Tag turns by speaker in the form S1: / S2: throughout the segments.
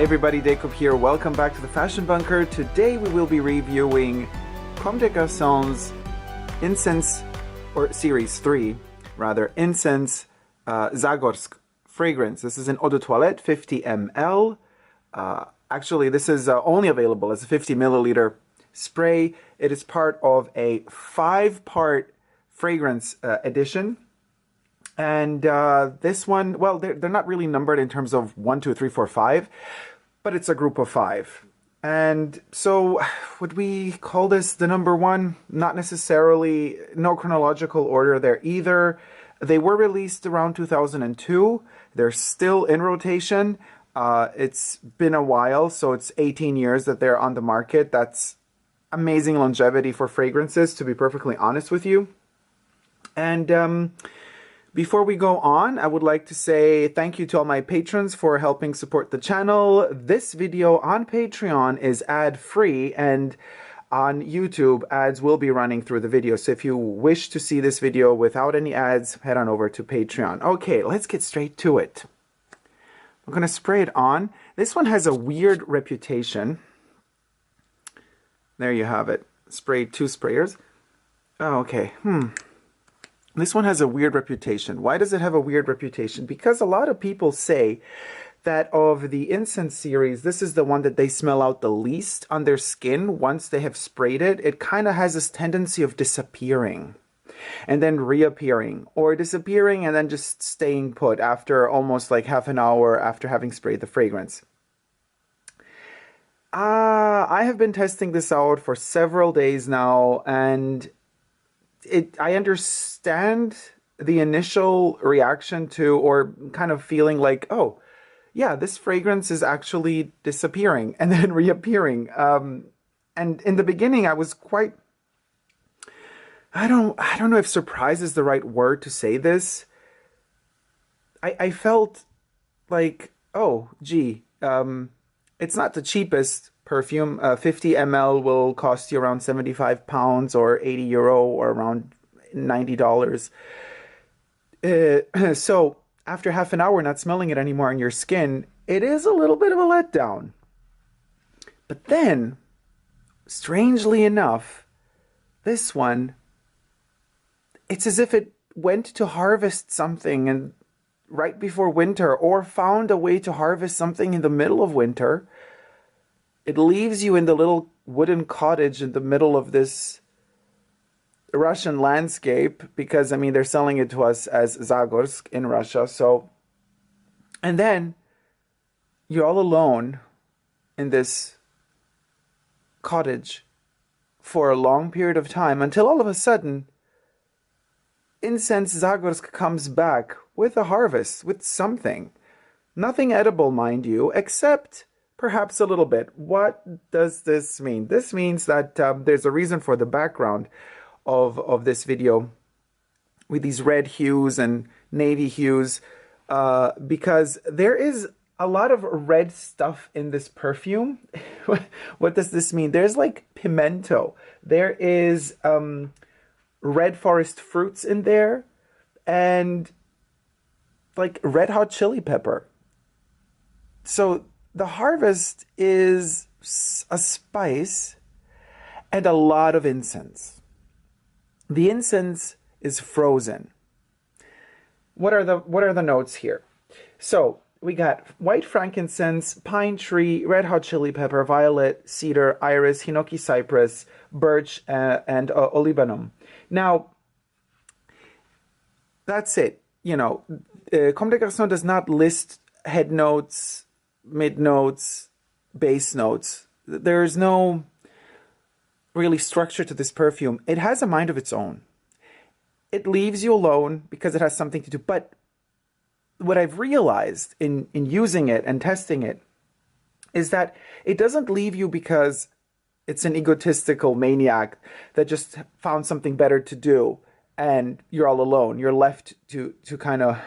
S1: everybody, Dacob here. Welcome back to the Fashion Bunker. Today we will be reviewing Comme des Garcons Incense, or Series 3, rather, Incense ZAGORSK fragrance. This is an eau de toilette, 50 ml. Actually, this is only available as a 50 milliliter spray. It is part of a 5-part fragrance edition. And this one, well, they're not really numbered in terms of 1, 2, 3, 4, 5, but it's a group of 5. And so would we call this the number 1? Not necessarily, no chronological order there either. They were released around 2002. They're still in rotation. It's been a while, so it's 18 years that they're on the market. That's amazing longevity for fragrances, to be perfectly honest with you. And before we go on, I would like to say thank you to all my patrons for helping support the channel. This video on Patreon is ad-free, and on YouTube, ads will be running through the video. So if you wish to see this video without any ads, head on over to Patreon. Okay, let's get straight to it. We're going to spray it on. This one has a weird reputation. There you have it. Spray 2 sprayers. Oh, okay. This one has a weird reputation. Why does it have a weird reputation? Because a lot of people say that of the incense series, this is the one that they smell out the least on their skin once they have sprayed it. It kind of has this tendency of disappearing and then reappearing, or disappearing and then just staying put after almost like half an hour after having sprayed the fragrance. I have been testing this out for several days now, and I understand the initial reaction to, or kind of feeling like, oh, yeah, this fragrance is actually disappearing and then reappearing. And in the beginning, I was quite, I don't know if surprise is the right word to say this. I felt like, oh, gee, it's not the cheapest perfume. 50 ml will cost you around 75 pounds or 80 euro or around $90. So after half an hour not smelling it anymore on your skin, it is a little bit of a letdown. But then, strangely enough, this one, it's as if it went to harvest something and right before winter, or found a way to harvest something in the middle of winter. It leaves you in the little wooden cottage in the middle of this Russian landscape, because, I mean, they're selling it to us as ZAGORSK in Russia. So, and then you're all alone in this cottage for a long period of time, until all of a sudden, Incense ZAGORSK comes back with a harvest, with something. Nothing edible, mind you, except perhaps a little bit. What does this mean? This means that there's a reason for the background of this video with these red hues and navy hues, because there is a lot of red stuff in this perfume. What does this mean? There's like pimento. There is red forest fruits in there, and like red hot chili pepper. So the harvest is a spice and a lot of incense. The incense is frozen. What are the notes here? So we got white frankincense, pine tree, red hot chili pepper, violet, cedar, iris, hinoki cypress, birch, and olibanum. Now, that's it. You know, Comme des Garcons does not list head notes, mid notes, base notes. There's no really structure to this perfume. It has a mind of its own. It leaves you alone because it has something to do. But what I've realized in using it and testing it is that it doesn't leave you because it's an egotistical maniac that just found something better to do and you're all alone. You're left to kind of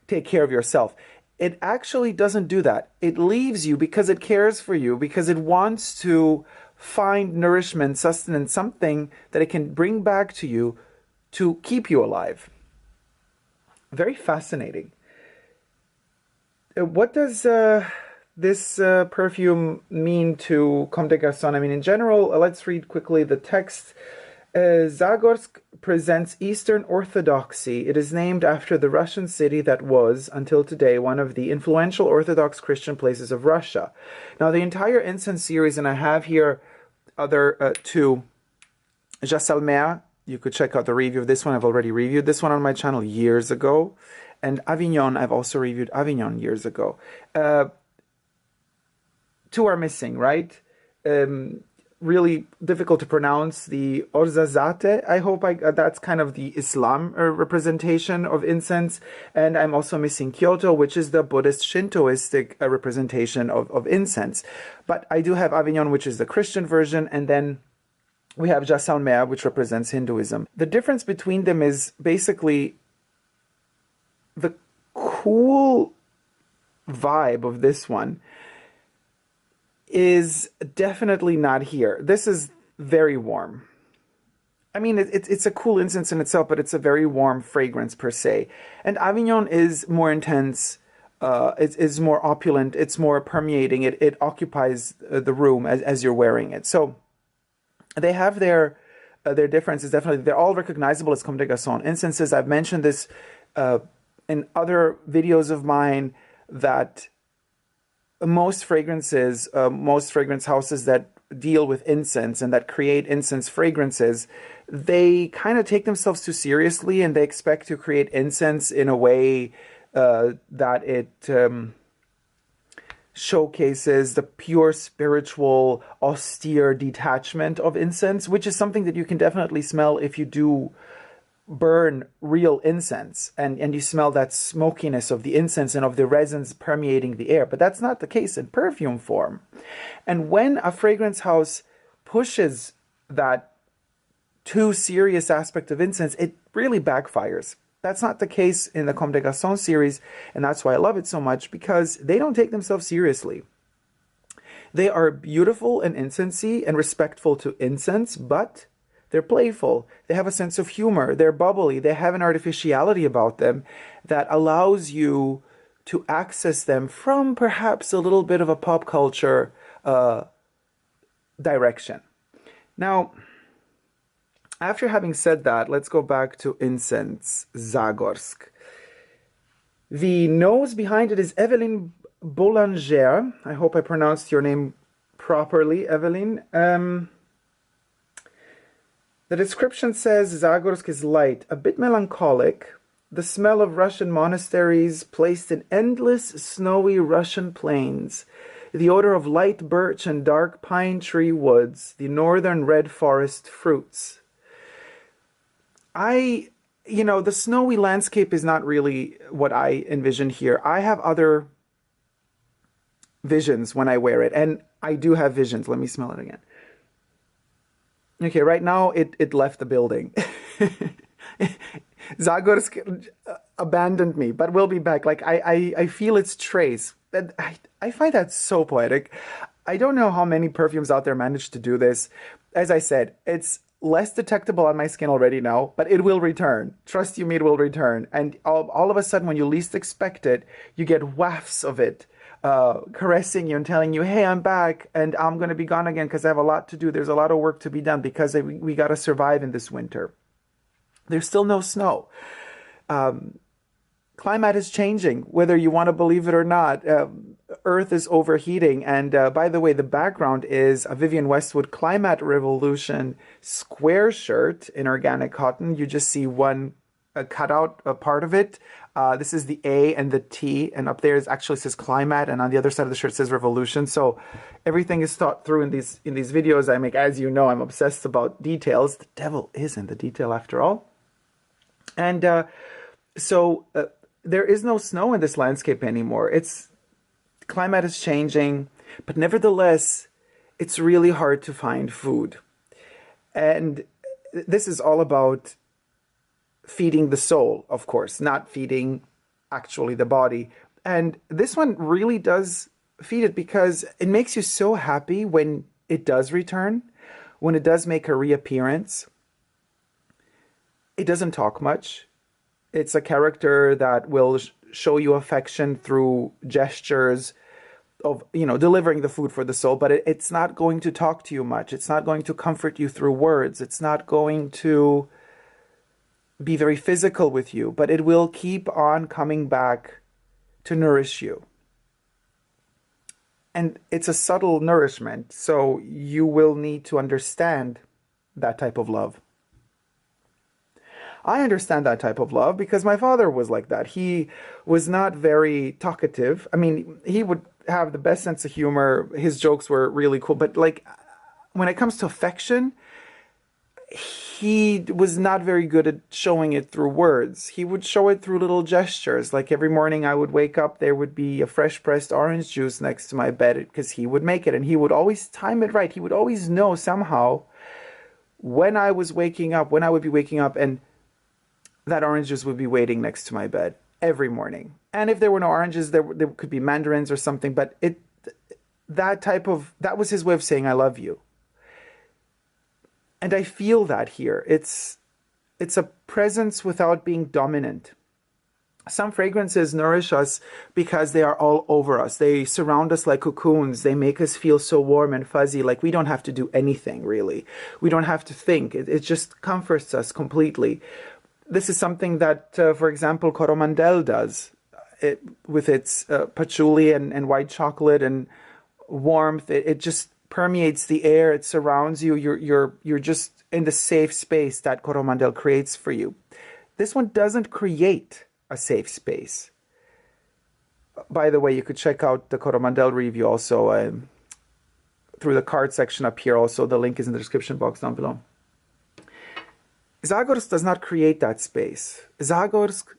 S1: take care of yourself. It actually doesn't do that. It leaves you because it cares for you, because it wants to find nourishment, sustenance, something that it can bring back to you to keep you alive. Very fascinating. What does this perfume mean to Comme des Garçons? I mean, in general, let's read quickly the text. Zagorsk presents Eastern Orthodoxy. It is named after the Russian city that was, until today, one of the influential Orthodox Christian places of Russia. Now, the entire incense series, and I have here other two, Jaisalmer, you could check out the review of this one. I've already reviewed this one on my channel years ago. And Avignon, I've also reviewed Avignon years ago. Two are missing, right? Really difficult to pronounce. The Orzazate, I hope that's kind of the Islam representation of incense. And I'm also missing Kyoto, which is the Buddhist Shintoistic representation of incense. But I do have Avignon, which is the Christian version, and then we have Jaisalmer, which represents Hinduism. The difference between them is basically the cool vibe of this one is definitely not here. This is very warm. I mean, it's a cool incense in itself, but it's a very warm fragrance per se. And Avignon is more intense. It's more opulent. It's more permeating. It occupies the room as you're wearing it. So they have their differences. Definitely, they're all recognizable as Comme des Garçons incenses. I've mentioned this in other videos of mine that most fragrance houses that deal with incense and that create incense fragrances, they kind of take themselves too seriously, and they expect to create incense in a way that it showcases the pure spiritual, austere detachment of incense, which is something that you can definitely smell if you do burn real incense, and you smell that smokiness of the incense and of the resins permeating the air. But that's not the case in perfume form. And when a fragrance house pushes that too serious aspect of incense, it really backfires. That's not the case in the Comme des Garçons series, and that's why I love it so much, because they don't take themselves seriously. They are beautiful and incensey and respectful to incense, but they're playful. They have a sense of humor. They're bubbly. They have an artificiality about them that allows you to access them from perhaps a little bit of a pop culture direction. Now, after having said that, let's go back to incense, Zagorsk. The nose behind it is Evelyn Boulanger. I hope I pronounced your name properly, Evelyn. The description says Zagorsk is light, a bit melancholic, the smell of Russian monasteries placed in endless snowy Russian plains, the odor of light birch and dark pine tree woods, the northern red forest fruits. The snowy landscape is not really what I envision here. I have other visions when I wear it, and I do have visions. Let me smell it again. Okay, right now it left the building. Zagorsk abandoned me, but we'll be back. Like, I feel its trace. I find that so poetic. I don't know how many perfumes out there manage to do this. As I said, it's less detectable on my skin already now, but it will return. Trust you me, it will return. And all of a sudden, when you least expect it, you get wafts of it. Caressing you and telling you, hey, I'm back and I'm going to be gone again because I have a lot to do. There's a lot of work to be done because we got to survive in this winter. There's still no snow. Climate is changing, whether you want to believe it or not. Earth is overheating. And by the way, the background is a Vivienne Westwood Climate Revolution square shirt in organic cotton. You just see one cut out a part of it. This is the A and the T, and up there it actually says Climate, and on the other side of the shirt says Revolution. So everything is thought through in these videos I make. As you know, I'm obsessed about details. The devil is in the detail after all. And so there is no snow in this landscape anymore. Climate is changing, but nevertheless, it's really hard to find food. And this is all about feeding the soul, of course, not feeding actually the body. And this one really does feed it, because it makes you so happy when it does return, when it does make a reappearance. It doesn't talk much. It's a character that will show you affection through gestures, of, you know, delivering the food for the soul, but it's not going to talk to you much. It's not going to comfort you through words. It's not going to be very physical with you, but it will keep on coming back to nourish you. And it's a subtle nourishment, so you will need to understand that type of love. I understand that type of love because my father was like that. He was not very talkative. I mean, he would have the best sense of humor. His jokes were really cool. But like when it comes to affection, he was not very good at showing it through words. He would show it through little gestures. Like every morning I would wake up, there would be a fresh pressed orange juice next to my bed because he would make it. And he would always time it right. He would always know somehow when I was waking up, when I would be waking up, and that orange juice would be waiting next to my bed every morning. And if there were no oranges, there could be mandarins or something. But that was his way of saying I love you. And I feel that here. It's a presence without being dominant. Some fragrances nourish us because they are all over us. They surround us like cocoons. They make us feel so warm and fuzzy, like we don't have to do anything, really. We don't have to think. It just comforts us completely. This is something that, for example, Coromandel does. With its patchouli and white chocolate and warmth. It just permeates the air. It surrounds you. You're just in the safe space that Coromandel creates for you. This one doesn't create a safe space. By the way, you could check out the Coromandel review also through the card section up here. Also, the link is in the description box down below. ZAGORSK does not create that space. ZAGORSK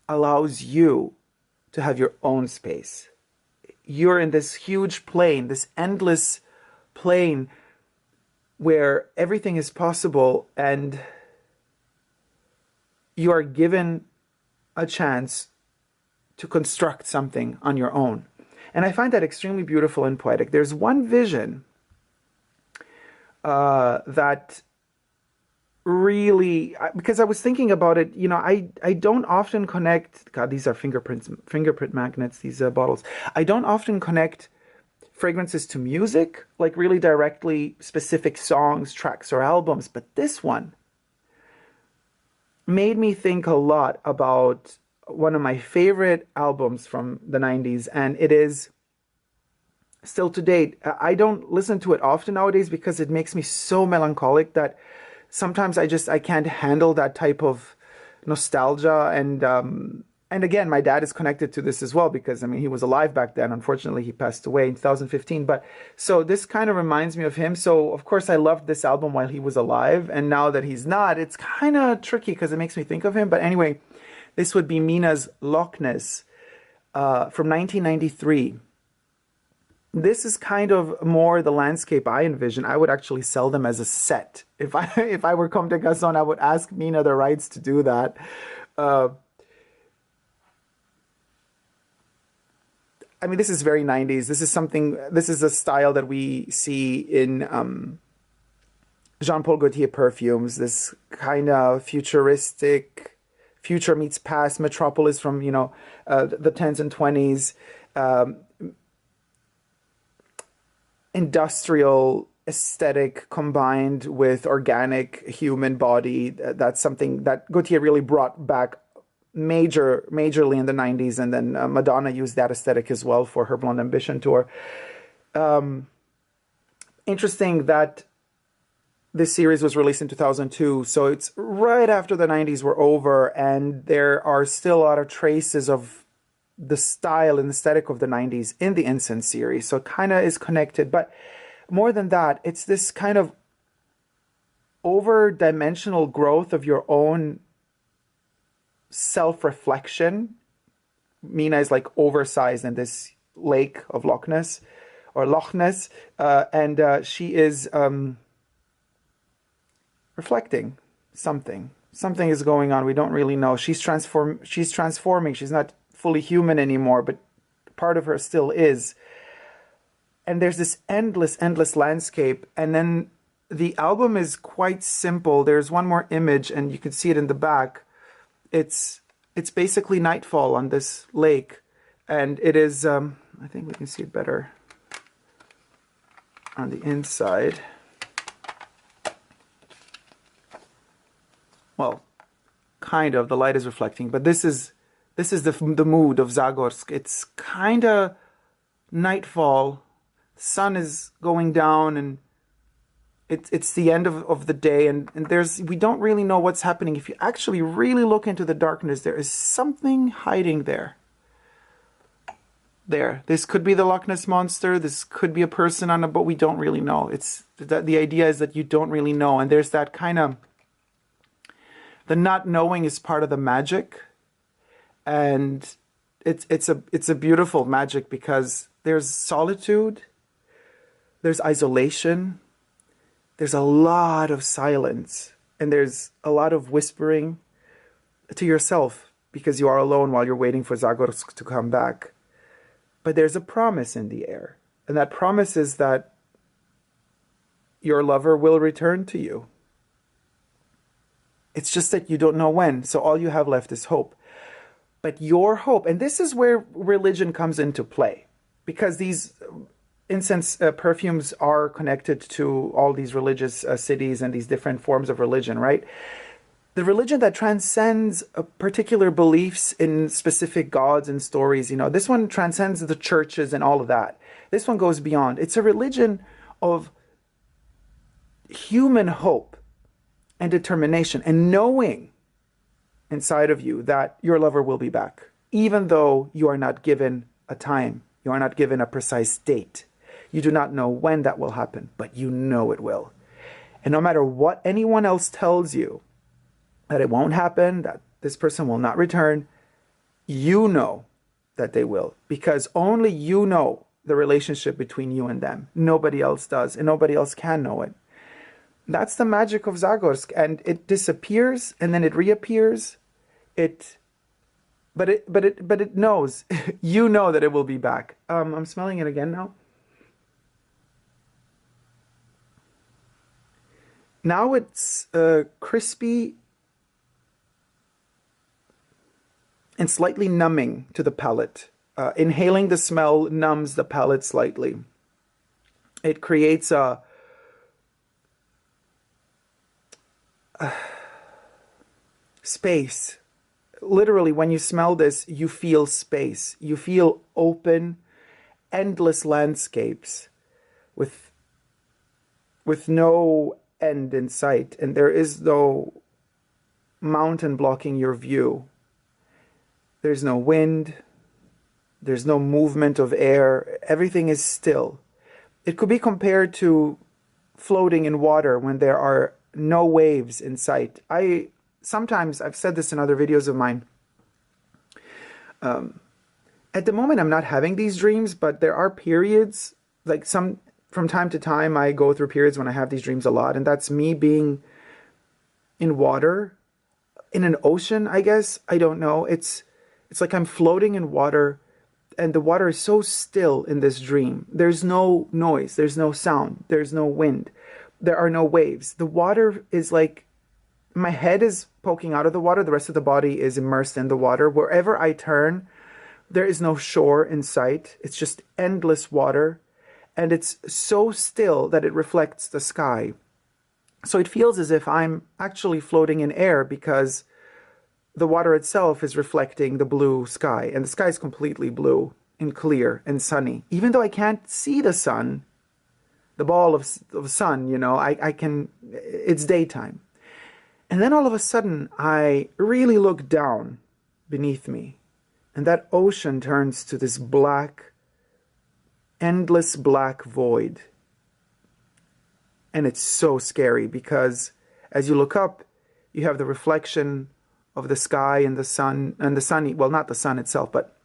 S1: allows you to have your own space. You're in this huge plane, this endless plane where everything is possible and you are given a chance to construct something on your own. And I find that extremely beautiful and poetic. There's one vision that really, because I was thinking about it, you know, I don't often connect, God, these are fingerprint magnets, these bottles. I don't often connect fragrances to music, like really directly specific songs, tracks, or albums. But this one made me think a lot about one of my favorite albums from the 90s, and it is still to date. I don't listen to it often nowadays because it makes me so melancholic that sometimes I can't handle that type of nostalgia. And again, my dad is connected to this as well because, I mean, he was alive back then. Unfortunately, he passed away in 2015. But so this kind of reminds me of him. So, of course, I loved this album while he was alive. And now that he's not, it's kind of tricky because it makes me think of him. But anyway, this would be Mina's Loch Ness from 1993. This is kind of more the landscape I envision. I would actually sell them as a set. If I were Comme des Garçons, I would ask Mina the rights to do that. I mean, this is very 90s. This is a style that we see in Jean-Paul Gaultier perfumes. This kind of futuristic, future meets past metropolis from, you know, the 10s and 20s. Industrial aesthetic combined with organic human body. That's something that Gaultier really brought back majorly in the 90s, and then Madonna used that aesthetic as well for her Blonde Ambition tour. Interesting that this series was released in 2002, so it's right after the 90s were over, and there are still a lot of traces of the style and aesthetic of the 90s in the Incense series, so it kind of is connected. But more than that, it's this kind of over-dimensional growth of your own self-reflection. Mina is like oversized in this lake of Loch Ness, and she is reflecting something. Something is going on. We don't really know. She's transforming. She's not fully human anymore, but part of her still is. And there's this endless landscape. And then the album is quite simple. There's one more image, and you can see it in the back. It's basically nightfall on this lake, and it is I think we can see it better on the inside. Well, kind of. The light is reflecting, but this is the mood of Zagorsk. It's kind of nightfall. Sun is going down, and it's the end of the day, and we don't really know what's happening. If you actually really look into the darkness, there is something hiding there. This could be the Loch Ness Monster. This could be a person on a boat. We don't really know. It's that the idea is that you don't really know, and there's that kind of, the not knowing is part of the magic, and it's a beautiful magic because there's solitude, there's isolation, there's a lot of silence, and there's a lot of whispering to yourself because you are alone while you're waiting for Zagorsk to come back. But there's a promise in the air, and that promise is that your lover will return to you. It's just that you don't know when, so all you have left is hope. But your hope, and this is where religion comes into play, because these incense perfumes are connected to all these religious cities and these different forms of religion, right? The religion that transcends particular beliefs in specific gods and stories, you know, this one transcends the churches and all of that. This one goes beyond. It's a religion of human hope and determination and knowing inside of you that your lover will be back, even though you are not given a time, you are not given a precise date. You do not know when that will happen, but you know it will. And no matter what anyone else tells you, that it won't happen, that this person will not return, you know that they will, because only you know the relationship between you and them. Nobody else does, and nobody else can know it. That's the magic of Zagorsk, and it disappears and then it reappears. But it knows. You know that it will be back. I'm smelling it again now. Now it's crispy and slightly numbing to the palate. Inhaling the smell numbs the palate slightly. It creates a space. Literally, when you smell this, you feel space. You feel open, endless landscapes with no end in sight, and there is no mountain blocking your view. There's no wind. There's no movement of air. Everything is still. It could be compared to floating in water when there are no waves in sight. Sometimes, I've said this in other videos of mine, at the moment I'm not having these dreams, but there are periods, like from time to time I go through periods when I have these dreams a lot, and that's me being in water, in an ocean, I guess. I don't know. It's like I'm floating in water, and the water is so still in this dream. There's no noise, there's no sound, there's no wind, there are no waves. The water is like, my head is poking out of the water, the rest of the body is immersed in the water. Wherever I turn, there is no shore in sight. It's just endless water, and it's so still that it reflects the sky. So it feels as if I'm actually floating in air, because the water itself is reflecting the blue sky, and the sky is completely blue and clear and sunny. Even though I can't see the sun, the ball of sun, you know, I can, it's daytime. And then all of a sudden, I really look down beneath me, and that ocean turns to this black, endless black void. And it's so scary, because as you look up, you have the reflection of the sky and the sun, well, not the sun itself, but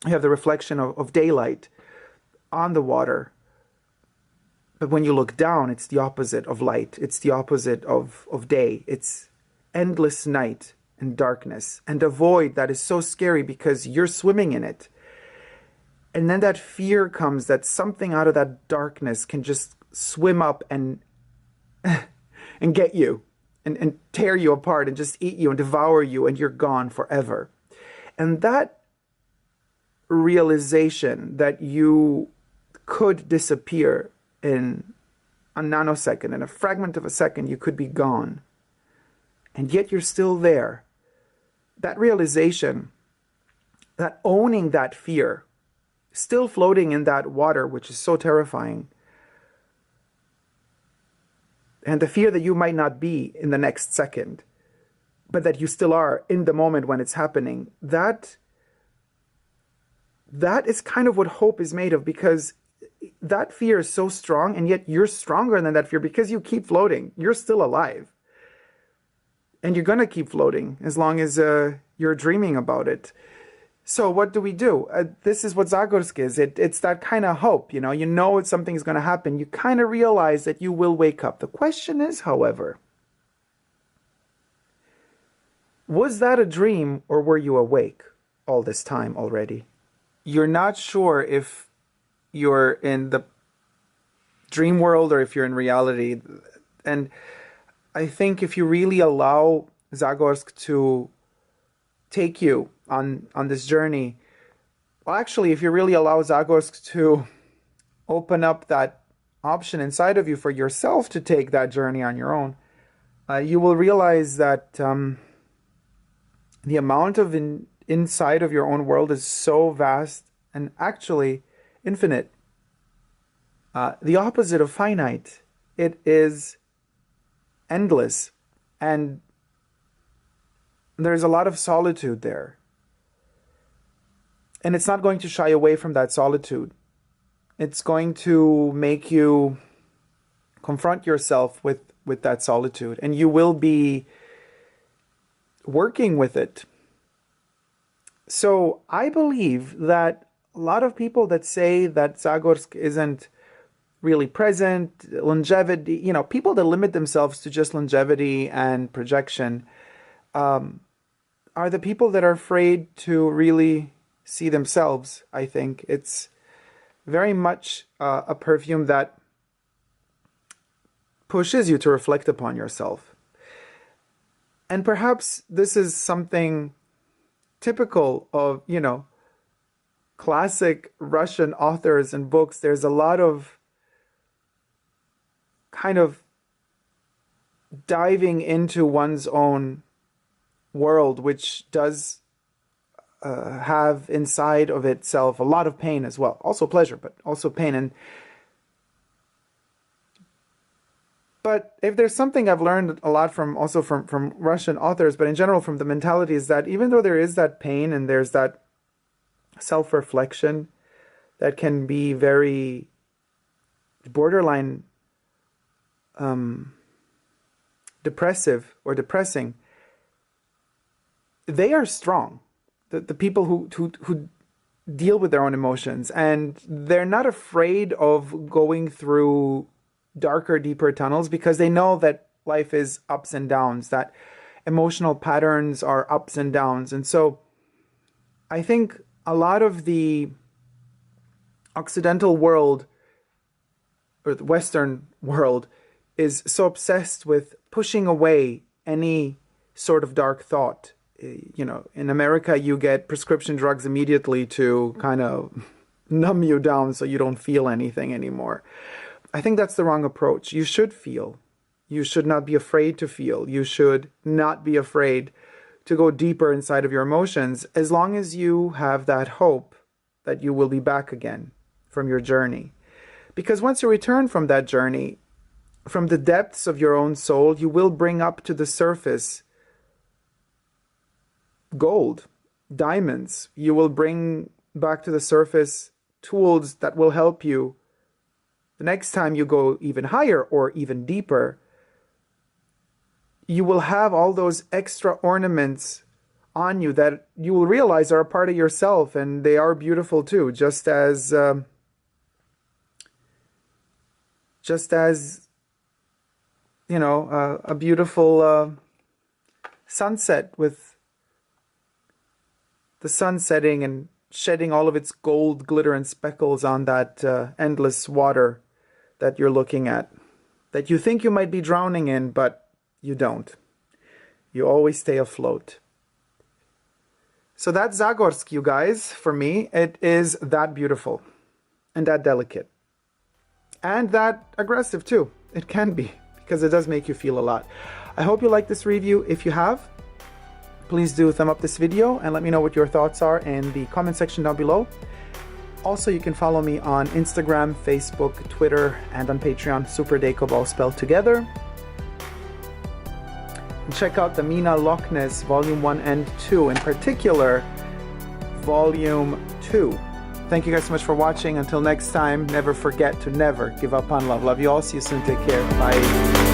S1: you have the reflection of daylight on the water. But when you look down, it's the opposite of light. It's the opposite of day. It's endless night and darkness, and a void that is so scary because you're swimming in it. And then that fear comes that something out of that darkness can just swim up and and get you and tear you apart and just eat you and devour you, and you're gone forever. And that realization that you could disappear in a nanosecond, in a fragment of a second, you could be gone. And yet you're still there. That realization, that owning that fear, still floating in that water, which is so terrifying, and the fear that you might not be in the next second, but that you still are in the moment when it's happening, that is kind of what hope is made of, because that fear is so strong, and yet you're stronger than that fear because you keep floating. You're still alive. And you're going to keep floating as long as you're dreaming about it. So what do we do? This is what ZAGORSK is. It's that kind of hope, you know something's going to happen. You kind of realize that you will wake up. The question is, however, was that a dream or were you awake all this time already? You're not sure if you're in the dream world or if you're in reality. And I think if you really allow ZAGORSK to take you on this journey, well, actually, if you really allow ZAGORSK to open up that option inside of you for yourself to take that journey on your own, you will realize that the amount of inside of your own world is so vast and actually infinite. The opposite of finite. It is endless, and there's a lot of solitude there. And it's not going to shy away from that solitude. It's going to make you confront yourself with that solitude, and you will be working with it. So I believe that a lot of people that say that ZAGORSK isn't really present, longevity, people that limit themselves to just longevity and projection, are the people that are afraid to really see themselves, I think. It's very much a perfume that pushes you to reflect upon yourself. And perhaps this is something typical of, classic Russian authors and books. There's a lot of kind of diving into one's own world, which does have inside of itself a lot of pain as well. Also pleasure, but also pain. But if there's something I've learned a lot from Russian authors, but in general from the mentality, is that even though there is that pain and there's that self-reflection that can be very borderline depressive or depressing, they are strong. The people who deal with their own emotions, and they're not afraid of going through darker, deeper tunnels, because they know that life is ups and downs, that emotional patterns are ups and downs. And so I think a lot of the Occidental world, or the Western world, is so obsessed with pushing away any sort of dark thought. In America, you get prescription drugs immediately to kind of numb you down so you don't feel anything anymore. I think that's the wrong approach. You should feel. You should not be afraid to feel. You should not be afraid to go deeper inside of your emotions, as long as you have that hope that you will be back again from your journey. Because once you return from that journey, from the depths of your own soul, you will bring up to the surface gold, diamonds. You will bring back to the surface tools that will help you the next time you go even higher or even deeper. You will have all those extra ornaments on you that you will realize are a part of yourself, and they are beautiful too, just as a beautiful sunset with the sun setting and shedding all of its gold, glitter, and speckles on that endless water that you're looking at, that you think you might be drowning in, but you don't. You always stay afloat. So that's Zagorsk, you guys. For me, it is that beautiful and that delicate and that aggressive too. It can be, because it does make you feel a lot. I hope you like this review. If you have, please do thumb up this video and let me know what your thoughts are in the comment section down below. Also, you can follow me on Instagram, Facebook, Twitter, and on Patreon, superdacob, all spelled together. And check out the Mina Loch Ness Volume 1 and 2, in particular, Volume 2. Thank you guys so much for watching. Until next time, never forget to never give up on love. Love you all. See you soon. Take care. Bye.